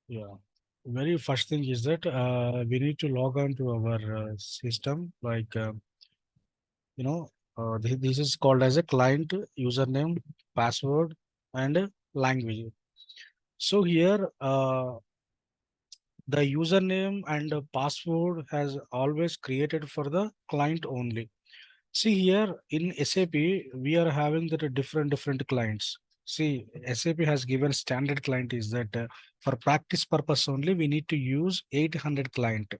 Yeah. Very first thing is that we need to log on to our system. You know, this is called as a client username, password, and language. So here, the username and password has always created for the client only. See here in SAP, we are having the different clients. See, SAP has given standard client is that for practice purpose only, we need to use 800 client.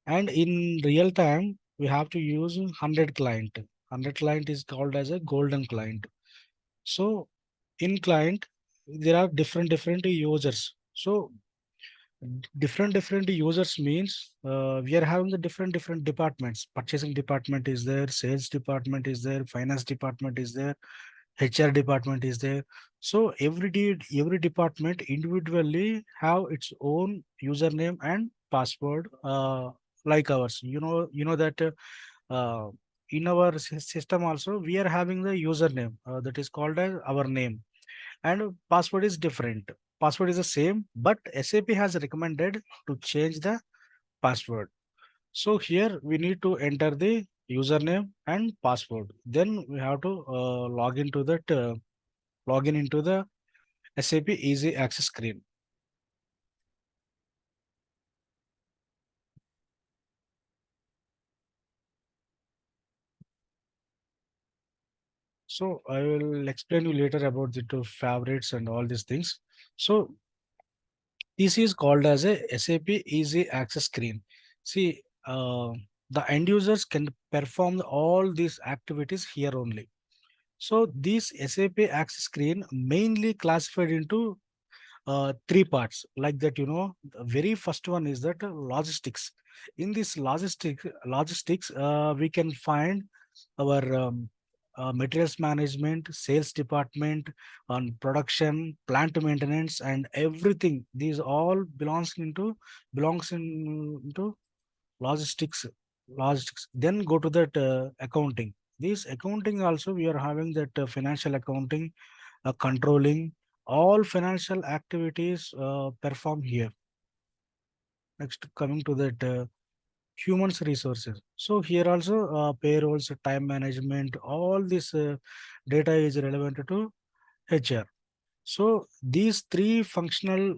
And in real time, we have to use 100 client. 100 client is called as a golden client. So in client, there are different users. So different users means we are having the different departments. Purchasing department is there, sales department is there, finance department is there, HR department is there. So every department individually have its own username and password, like ours. You know that in our system also we are having the username that is called as our name, and password is different. Password is the same, but SAP has recommended to change the password. So here we need to enter the username and password. Then we have to log in into the SAP Easy Access screen. So I will explain you later about the two favorites and all these things. So this is called as a SAP Easy Access screen. See, the end users can perform all these activities here only. So this SAP Access screen mainly classified into three parts like that. The very first one is that logistics. In this logistics, we can find our materials management, sales department, on production, plant maintenance, and everything. These all belongs into logistics. Logistics. Then go to that accounting. This accounting also we are having that financial accounting, controlling all financial activities perform here. Next, coming to that humans resources. So here also payrolls, time management, all this data is relevant to HR. So these three functional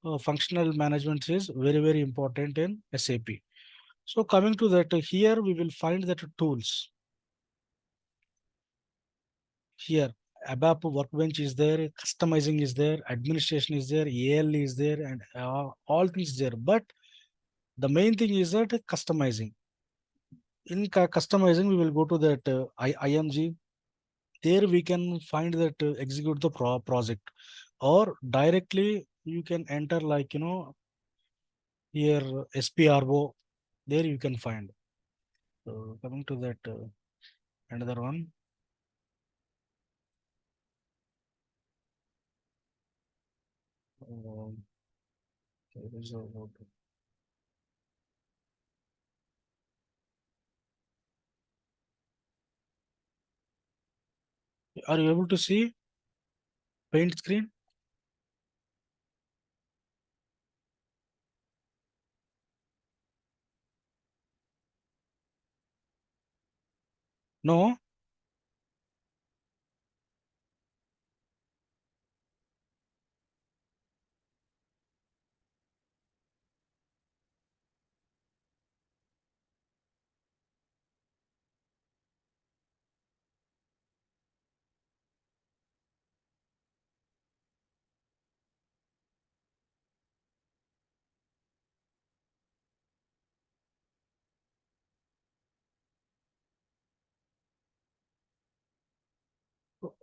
management is very important in SAP. So coming to that, here we will find that tools. Here, ABAP workbench is there, customizing is there, administration is there, AL is there, and all things there. But the main thing is that customizing. In customizing, we will go to that IMG. There we can find that execute the project, or directly you can enter like here SPRO. There you can find. So coming to that another one. Um, there is are you able to see paint screen? No.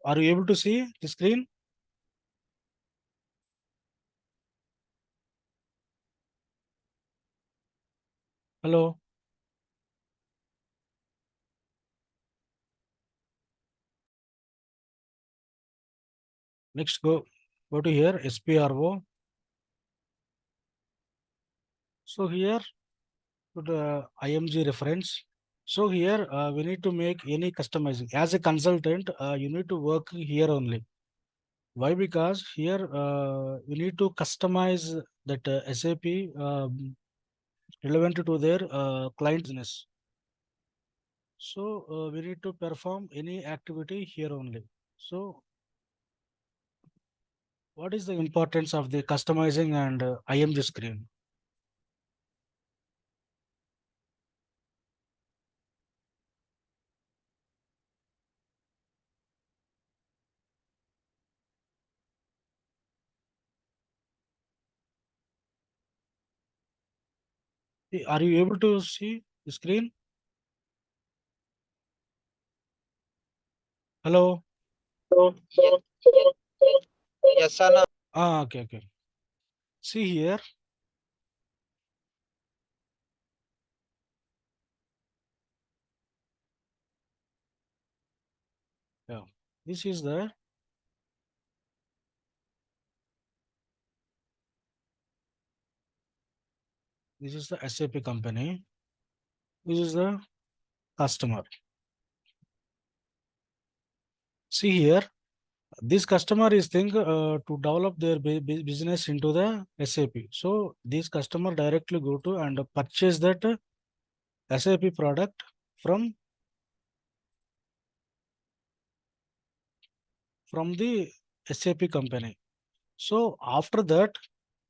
Are you able to see the screen? Hello. Next, go to here SPRO. So here to the IMG reference. So here we need to make any customizing. As a consultant, you need to work here only. Why? Because here we need to customize that SAP relevant to their client business. So we need to perform any activity here only. So what is the importance of the customizing and IMG screen? Are you able to see the screen? Hello? So, yes, Anna. Ah, okay, okay. See here. Yeah. This is the SAP company. This is the customer. See here, this customer is think to develop their business into the SAP. So this customer directly go to and purchase that SAP product from the SAP company. So after that,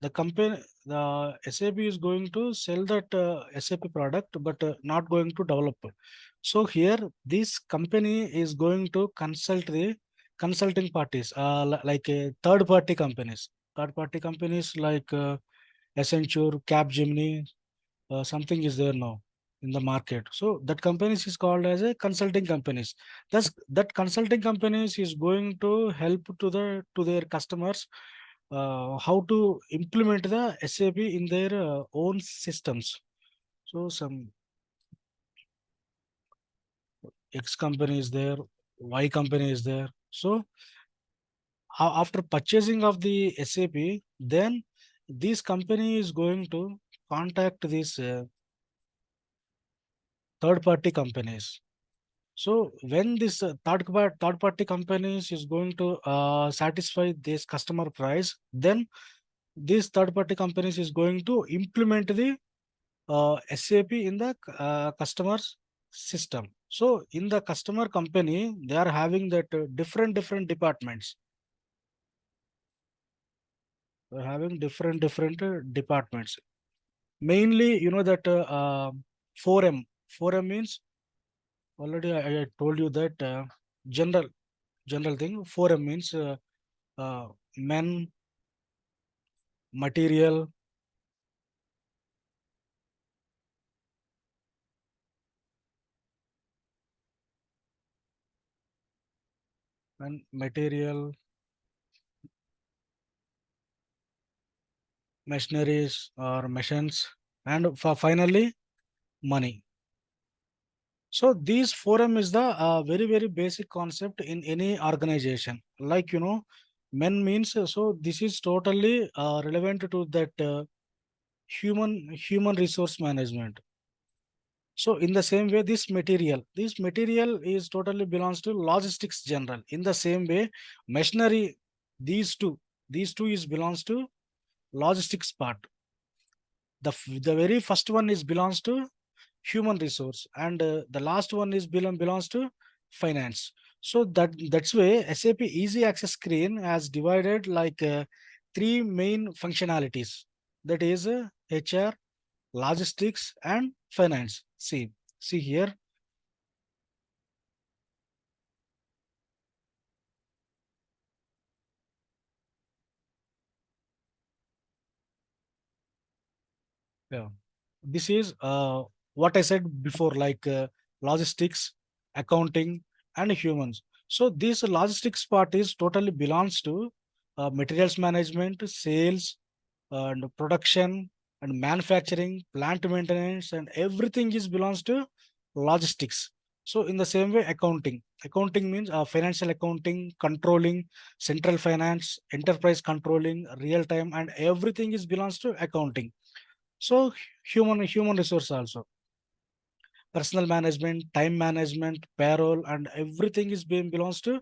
the SAP is going to sell that SAP product, but not going to develop. So here, this company is going to consult the consulting parties, like third party companies. Third party companies like Accenture, Capgemini, something is there now in the market. So that companies is called as a consulting companies. Thus, that consulting companies is going to help to their customers how to implement the SAP in their own systems. So some X company is there, Y company is there. So after purchasing of the SAP, then this company is going to contact these third party companies. So when this third party companies is going to satisfy this customer price, then this third party companies is going to implement the SAP in the customer's system. So in the customer company, they are having that different departments. They're having different departments. Mainly, you know that 4M. 4M means already I told you that general general thing. 4M means men, material, and material, machineries or machines, and for finally money. So these forum is the very basic concept in any organization. Like men means so this is totally relevant to that human resource management. So in the same way, this material is totally belongs to logistics general. In the same way, machinery, these two, these two is belongs to logistics part. The very first one is belongs to human resource, and the last one is belongs to finance. So that's why SAP Easy Access Screen has divided like three main functionalities. That is HR, logistics, and finance. See here. Yeah. This is what I said before, like logistics, accounting, and humans. So this logistics part is totally belongs to materials management, sales, and production, and manufacturing, plant maintenance, and everything is belongs to logistics. So in the same way, accounting means financial accounting, controlling, central finance, enterprise controlling, real time, and everything is belongs to accounting. So human resource also, personal management, time management, payroll, and everything is being belongs to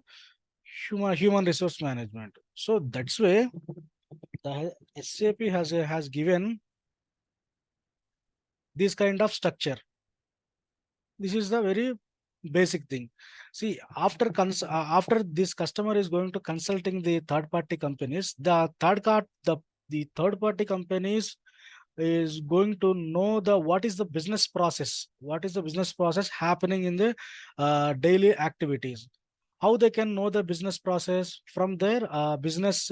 human resource management. So that's why the SAP has given this kind of structure. This is the very basic thing. See, after this customer is going to consulting the third party companies, the third party companies is going to know the what is the business process, what is the business process happening in the daily activities. How they can know the business process from their business,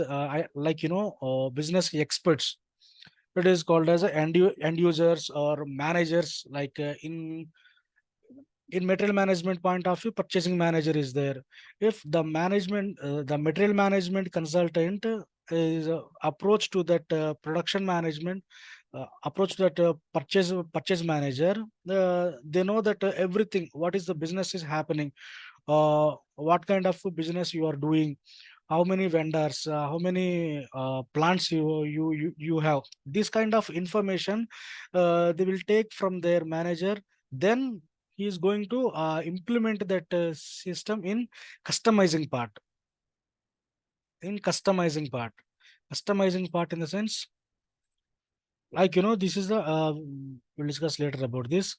business experts. It is called as a end users or managers, like in material management point of view, purchasing manager is there. If the material management consultant is approach to that production management, approach to that purchase manager, they know that everything what is the business is happening, what kind of business you are doing, how many vendors, how many plants you have. This kind of information they will take from their manager. Then he is going to implement that system in customizing part. In customizing part in the sense, like this is the we'll discuss later about this.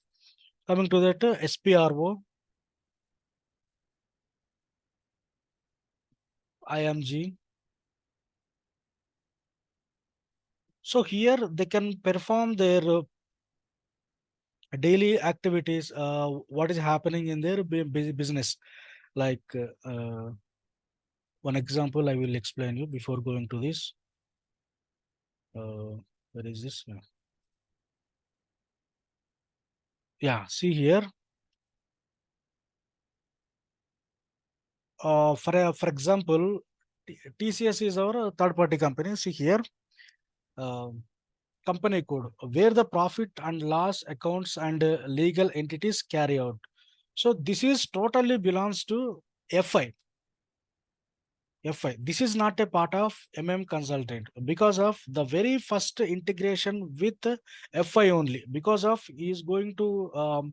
Coming to that SPRO, IMG. So here they can perform their daily activities, what is happening in their business. Like one example I will explain you before going to this. Where is this? Yeah, yeah, see here. For example, TCS is our third party company. See here, uh, company code where the profit and loss accounts and legal entities carry out. So this is totally belongs to FI. FI. This is not a part of consultant because of the very first integration with FI only. Because of he is going to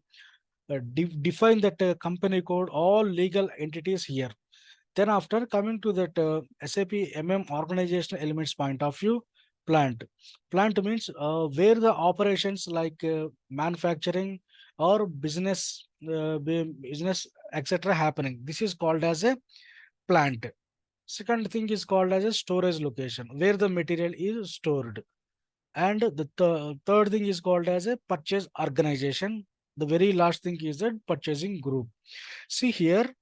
define that company code, all legal entities here. Then after coming to that SAP organizational elements point of view, plant. Plant means where the operations like manufacturing or business etc. happening. This is called as a plant. Second thing is called as a storage location where the material is stored. And the third thing is called as a purchase organization. The very last thing is that purchasing group. See here,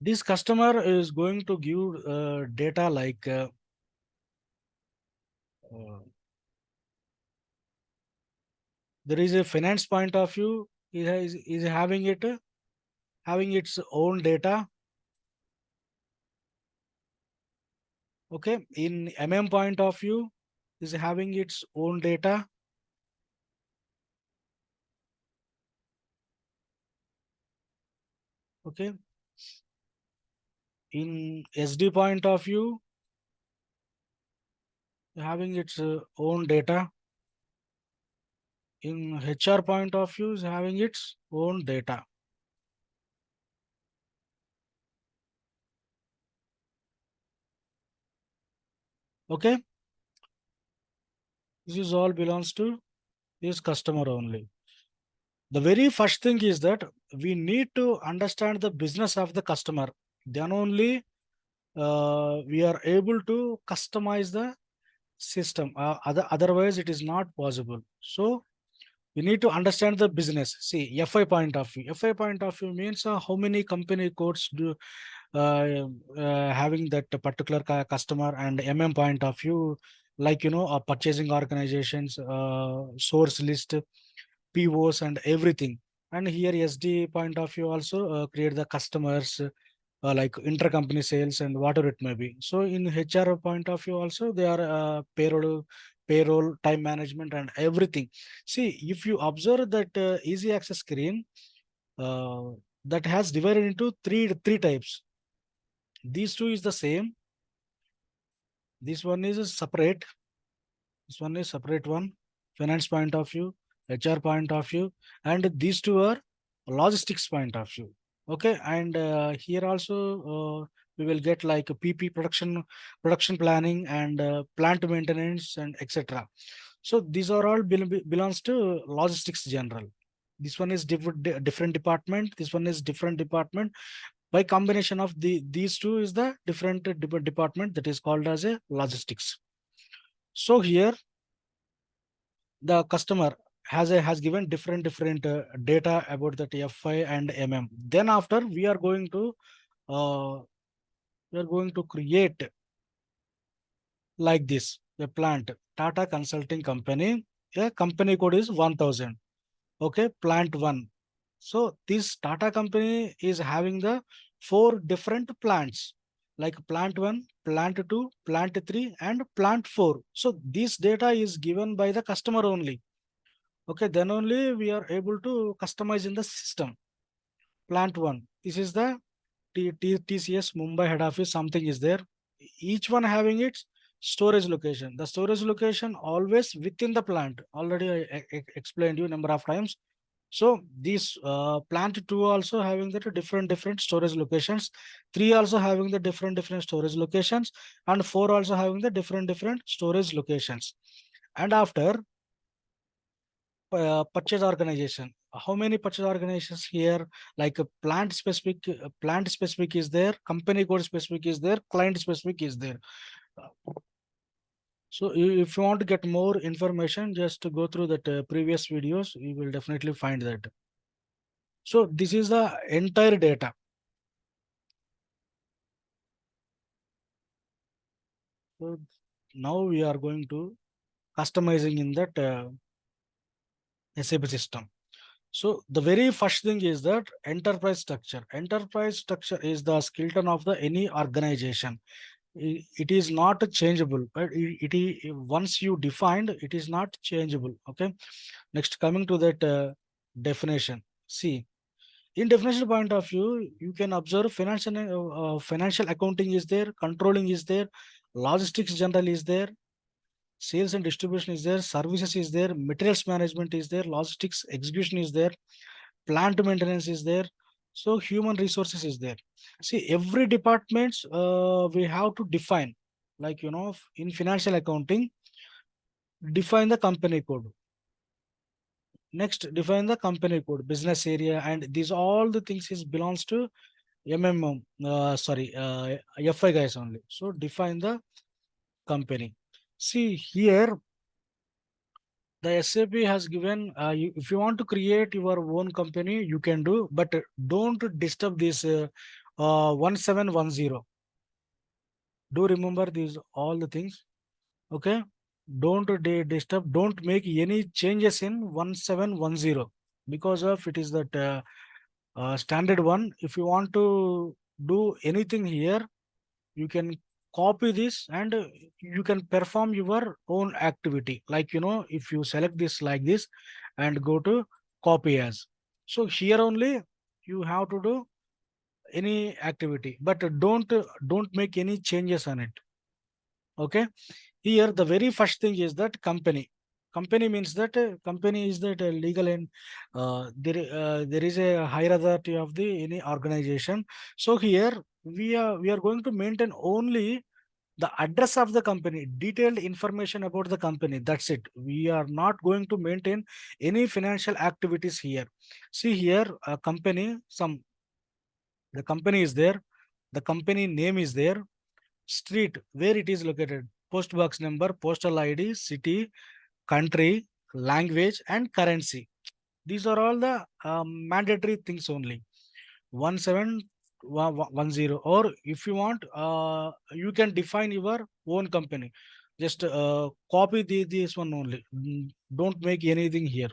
this customer is going to give data like uh, there is a finance point of view, is having it having its own data. Okay, in point of view, is having its own data. Okay, in SD point of view, having its own data. In HR point of view, is having its own data. Okay, this is all belongs to this customer only. The very first thing is that we need to understand the business of the customer. Then only we are able to customize the system. Otherwise, it is not possible. So we need to understand the business. See, FI point of view. FI point of view means how many company codes do having that particular customer, and point of view, like purchasing organizations, source list, POs and everything. And here SD point of view also create the customers, like intercompany sales and whatever it may be. So in HR point of view also they are payroll, time management and everything. See, if you observe that easy access screen, uh, that has divided into three types. These two is the same. This one is separate. This one is separate one, finance point of view, HR point of view, and these two are logistics point of view. Okay, and here also we will get like a PP production planning and plant maintenance and etc. So these are all belongs to logistics general. This one is different department. This one is different department. By combination of these two is the different department that is called as a logistics. So here the customer has given different data about that FI and MM. Then after uh, we are going to create like this a plant Tata Consulting Company. A company code is 1000. Okay, plant one. So this Tata company is having the four different plants like plant one, plant two, plant three, and plant four. So this data is given by the customer only. Okay, then only we are able to customize in the system. Plant one. This is the TCS Mumbai head office. Something is there. Each one having its storage location. The storage location always within the plant. Already I explained you number of times. So these plant two also having the different storage locations. Three also having the different storage locations, and four also having the different storage locations. And after purchase organization, how many purchase organizations here, like a plant specific is there, company code specific is there, client specific is there. So if you want to get more information, just to go through that previous videos, you will definitely find that. So this is the entire data. So now we are going to customizing in that SAP system. So the very first thing is that enterprise structure. Enterprise structure is the skeleton of the any organization. It is not changeable, but once you defined, it is not changeable. Okay. Next, coming to that definition. See, in definition point of view, you can observe financial accounting is there, controlling is there, logistics general is there, sales and distribution is there, services is there, materials management is there, logistics execution is there, plant maintenance is there, so human resources is there. See, every departments we have to define, like in financial accounting, define the company code. Next, define the company code, business area, and these all the things is belongs to MMM, FI guys only. So define the company. See here, the SAP has given, if you want to create your own company, you can do, but don't disturb this 1710. Do remember these all the things. Okay. Don't disturb, don't make any changes in 1710 because of it is that standard one. If you want to do anything here, you can copy this and you can perform your own activity, like if you select this like this and go to copy as, so here only you have to do any activity, but don't make any changes on it. Okay, here the very first thing is that company means that company is that legal, and there is a hierarchy of the any organization. So here we are going to maintain only the address of the company, detailed information about the company. That's it. We are not going to maintain any financial activities here. See here, a company, the company is there, the company name is there, street where it is located, post box number, postal ID, city, country, language, and currency. These are all the mandatory things only. 1710, or if you want, you can define your own company. Just copy this one only. Don't make anything here.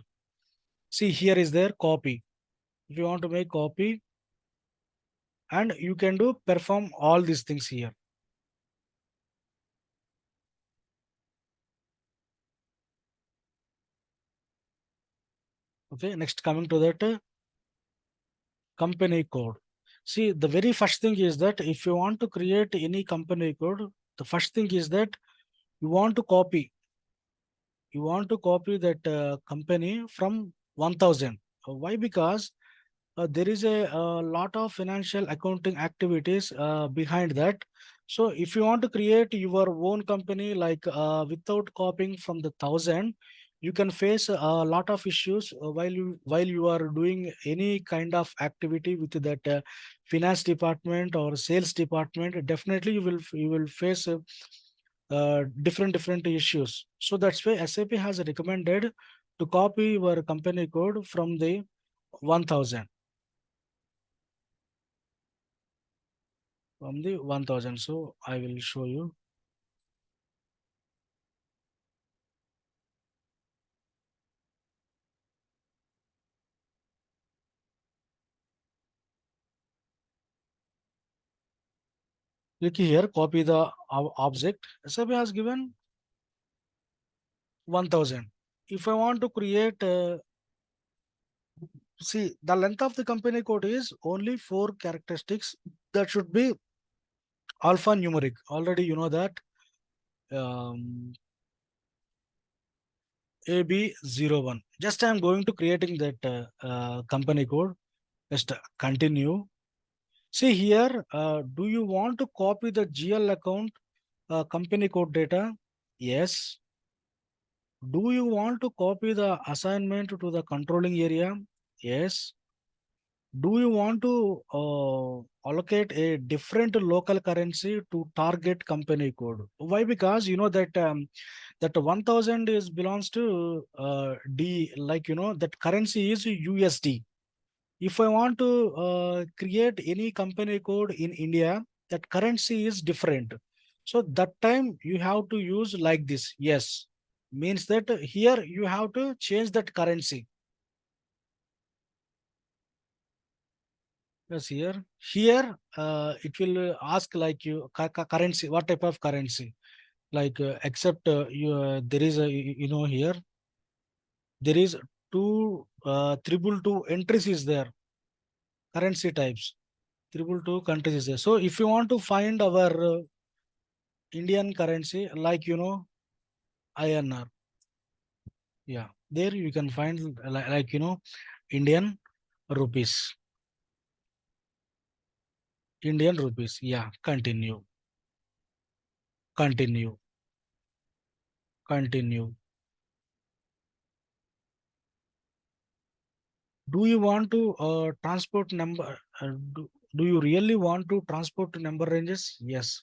See, here is there copy. If you want to make copy, and you can do perform all these things here. Okay, next coming to that company code. See, the very first thing is that if you want to create any company code, the first thing is that you want to copy. you want to copy that company from 1000. Why? Because there is a lot of financial accounting activities behind that. So if you want to create your own company, like without copying from the 1000, you can face a lot of issues while you are doing any kind of activity with that finance department or sales department. Definitely you will face different issues. So that's why SAP has recommended to copy your company code from the 1000, from the 1000. So I will show you. Click here, copy the object. SAP has given 1000. If I want to create, see, the length of the company code is only four characteristics. That should be alphanumeric. Already you know that. Um, AB01. Just I'm going to creating that company code. Just continue. See here, do you want to copy the GL account company code data? Yes. Do you want to copy the assignment to the controlling area? Yes. Do you want to allocate a different local currency to target company code? Why? Because you know that that 1000 is belongs to D, like you know that currency is USD. If I want to create any company code in India, that currency is different. So that time you have to use like this. Yes. Means that here you have to change that currency. Yes, here it will ask like you currency, what type of currency, like except there is a here there is two triple two entries is there, currency types, triple two countries is there. So if you want to find our Indian currency, like INR, yeah, there you can find like Indian rupees, Indian rupees. Yeah, continue, continue, continue. Do you want to transport number? Do you really want to transport number ranges? Yes.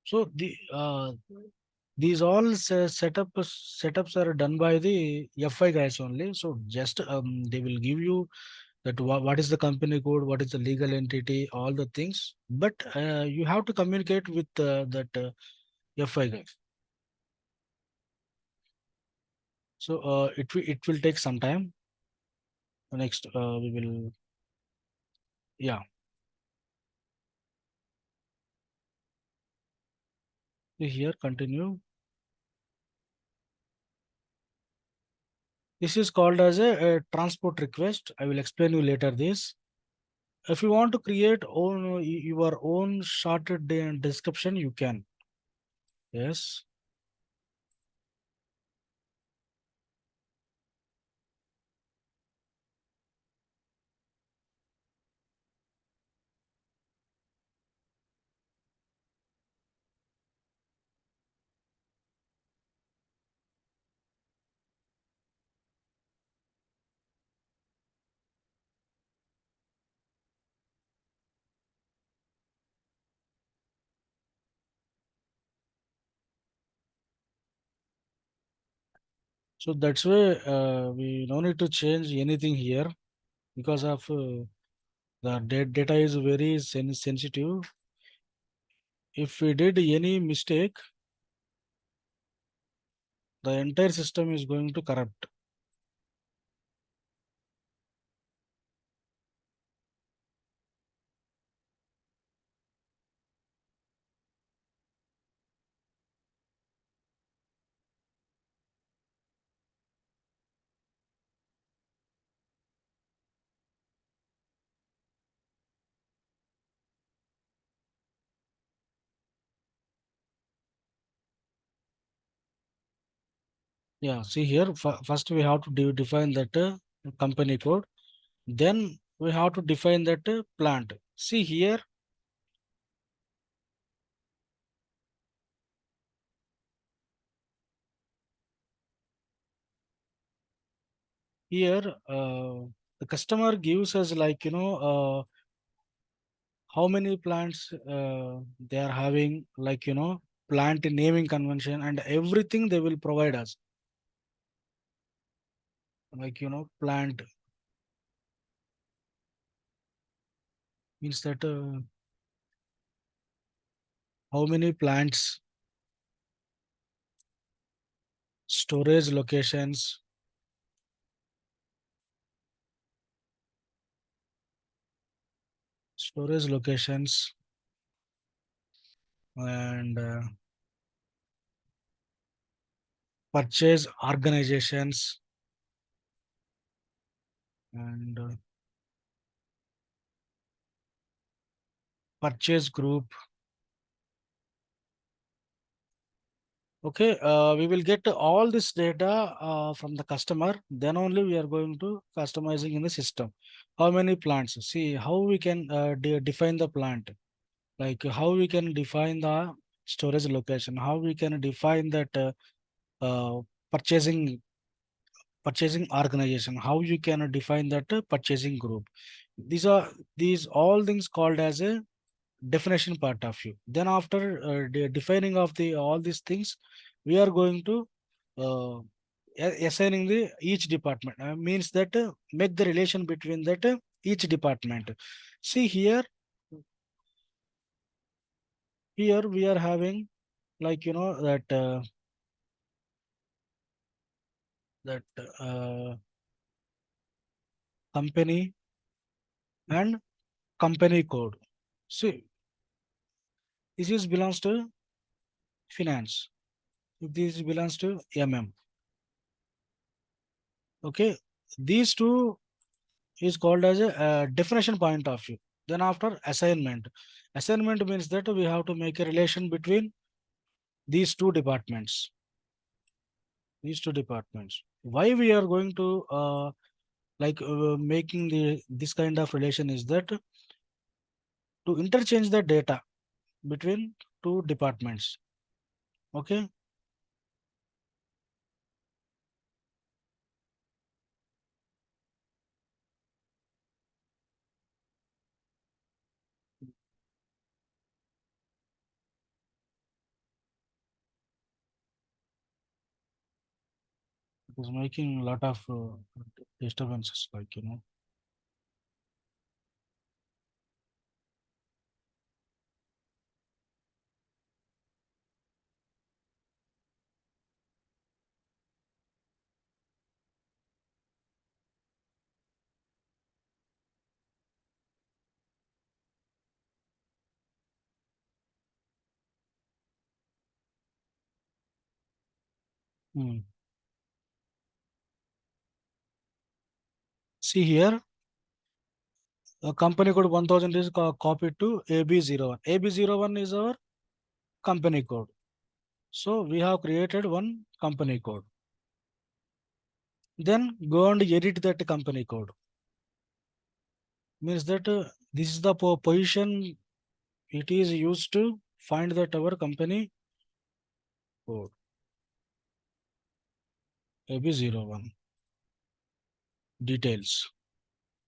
So these all setups are done by the FI guys only. So just they will give you that what is the company code, what is the legal entity, all the things. But you have to communicate with that FI guys. So it will take some time. Next we will, yeah, here continue. This is called as a transport request. I will explain you later this. If you want to create your own shorted description, you can. Yes. So that's why we no need to change anything here because of the data is very sensitive. If we did any mistake, the entire system is going to corrupt. Yeah, see here, first we have to define that company code. Then we have to define that plant. See here, here the customer gives us like, how many plants they are having, like, plant naming convention and everything they will provide us. Like, plant means that how many plants, storage locations, storage locations, and purchase organizations, and purchase group. Okay, we will get all this data from the customer. Then only we are going to customizing in the system. How many plants? See how we can define the plant. Like how we can define the storage location. How we can define that uh, purchasing purchasing organization. How you can define that purchasing group. These are these all things called as a definition part of you. Then after defining of the all these things, we are going to uh, assigning the each department. Means that make the relation between that each department. See here, here we are having like, that that company and company code. See, this is belongs to finance. This belongs to Okay, these two is called as a definition point of view. Then after assignment, assignment means that we have to make a relation between these two departments. These two departments. Why we are going to like making the this kind of relation is that to interchange the data between two departments. Okay. It is making a lot of disturbances, like, hmm. See here, company code 1000 is copied to AB01. AB01 is our company code. So we have created one company code. Then go and edit that company code. Means that this is the position it is used to find that our company code AB01 details.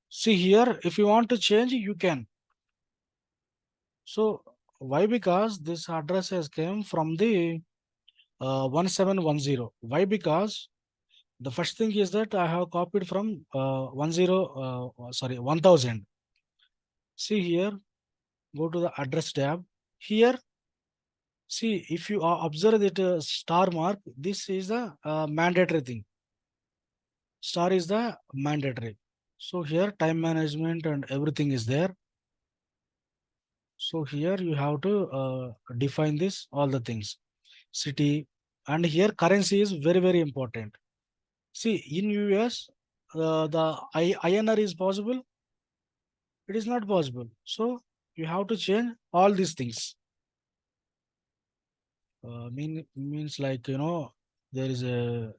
See here, if you want to change, you can. So why? Because this address has came from the 1710. Why? Because the first thing is that I have copied from 1000. See here, go to the address tab. Here, see if you observe that star mark, this is the mandatory thing. Star is the mandatory. So here time management and everything is there. So here you have to define this all the things. City, and here currency is very very important. See in US the INR is possible. It is not possible. So you have to change all these things. Means like, there is a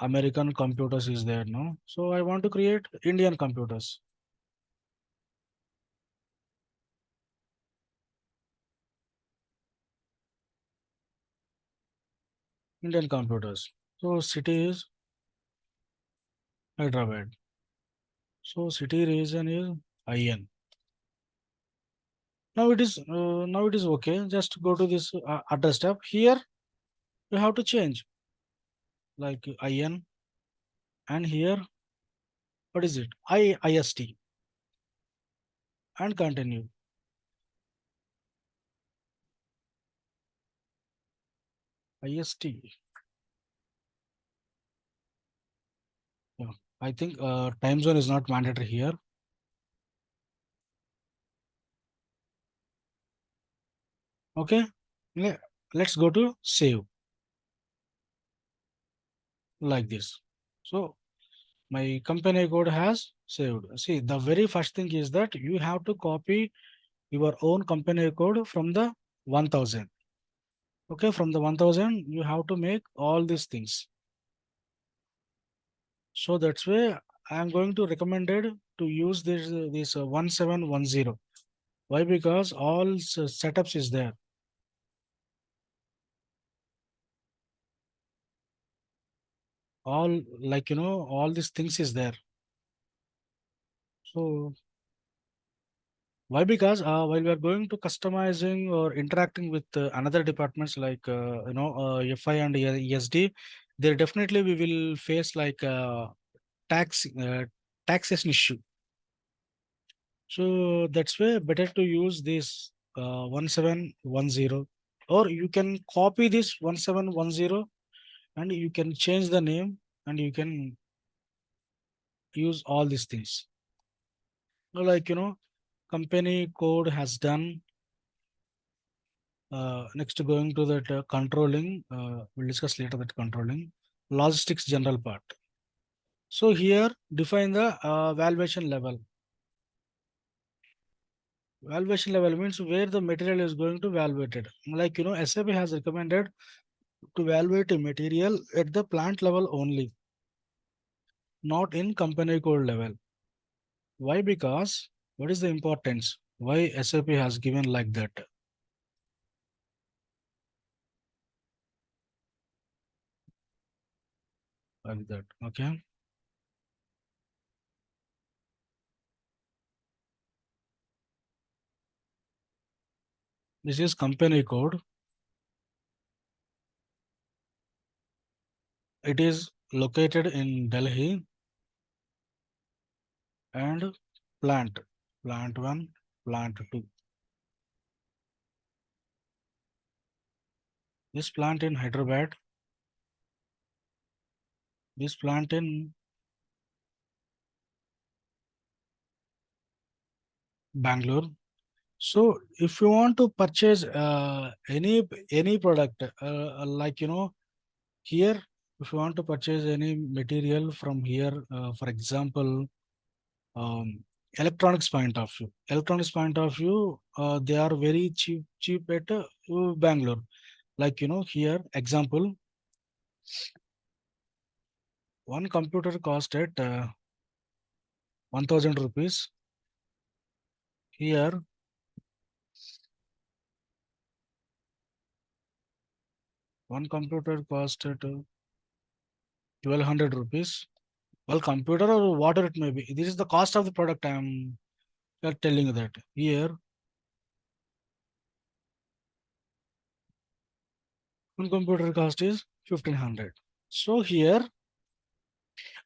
American computers is there, no? So I want to create Indian computers. Indian computers. So city is Hyderabad. So city region is IN. Now it is okay. Just go to this address tab. Here you have to change like IN, and here what is it? IST, and continue. IST. Yeah. I think time zone is not mandatory here. Okay. Le- Let's go to save like this. So my company code has saved. See, the very first thing is that you have to copy your own company code from the 1000. Okay, from the 1000, you have to make all these things. So that's why I am going to recommended to use this 1710. Why? Because all setups is there. All like all these things is there. So why? Because while we are going to customizing or interacting with another departments like FI and ESD, there definitely we will face like tax taxation issue. So that's why better to use this 1710, or you can copy this 1710 and you can change the name and you can use all these things. Like company code has done. Next, going to that controlling, we'll discuss later that controlling logistics general part. So here define the valuation level. Valuation level means where the material is going to evaluated. Like SAP has recommended to evaluate a material at the plant level only, not in company code level. Why? Because what is the importance? Why SAP has given like that? Like that. Okay. This is company code. It is located in Delhi and plant. Plant 1, plant 2. This plant in Hyderabad, this plant in Bangalore. So if you want to purchase any product, like here, if you want to purchase any material from here, for example, um, electronics point of view, they are very cheap at Bangalore. Like here, example, one computer cost at 1000 rupees. Here, one computer cost at 1200 rupees. Well, computer or whatever it may be. This is the cost of the product. I am telling you that. Here, one computer cost is 1500. So here,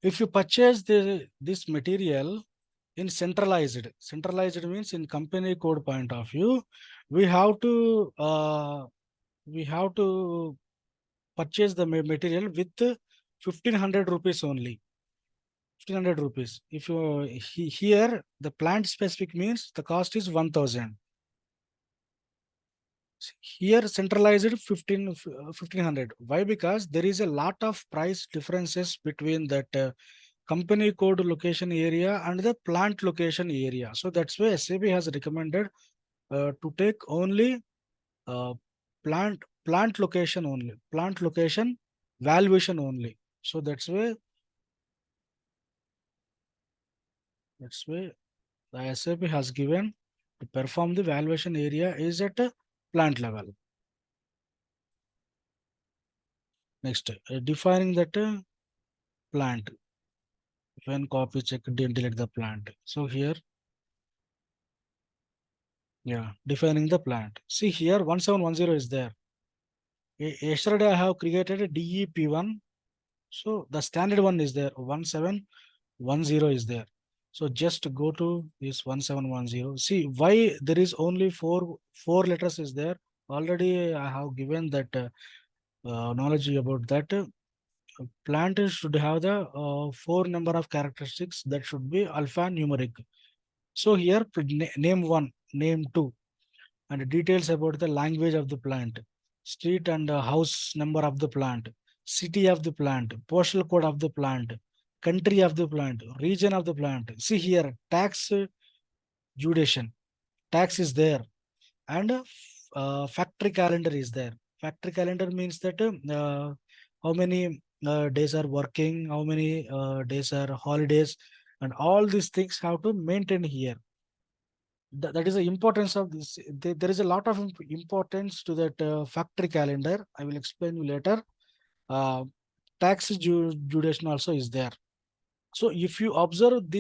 if you purchase this material in centralized means in company code point of view, we have to purchase the material with 1500 rupees only. 1500 rupees. If you here the plant specific means the cost is 1000. Here centralized 1500. Why? Because there is a lot of price differences between that company code location area and the plant location area. So that's why SAP has recommended to take only uh, plant location only, plant location valuation only. So that's why the SAP has given to perform the valuation area is at a plant level. Next, defining that plant. When copy check, delete the plant. So here, yeah, defining the plant. See here, 1710 is there. Yesterday I have created a DEP1. So the standard one is there. 1710 is there. So just go to this 1710. See why there is only four letters is there. Already I have given that knowledge about that. Plant should have the four number of characteristics that should be alphanumeric. So here name one, name two, and details about the language of the plant, street and house number of the plant, city of the plant, postal code of the plant, country of the plant, region of the plant. See here, tax duration, tax is there, and factory calendar is there. Factory calendar means that how many days are working, how many days are holidays, and all these things have to maintain here. That is the importance of this. There is a lot of importance to that factory calendar. I will explain you later. Uh, tax duration also is there. So if you observe this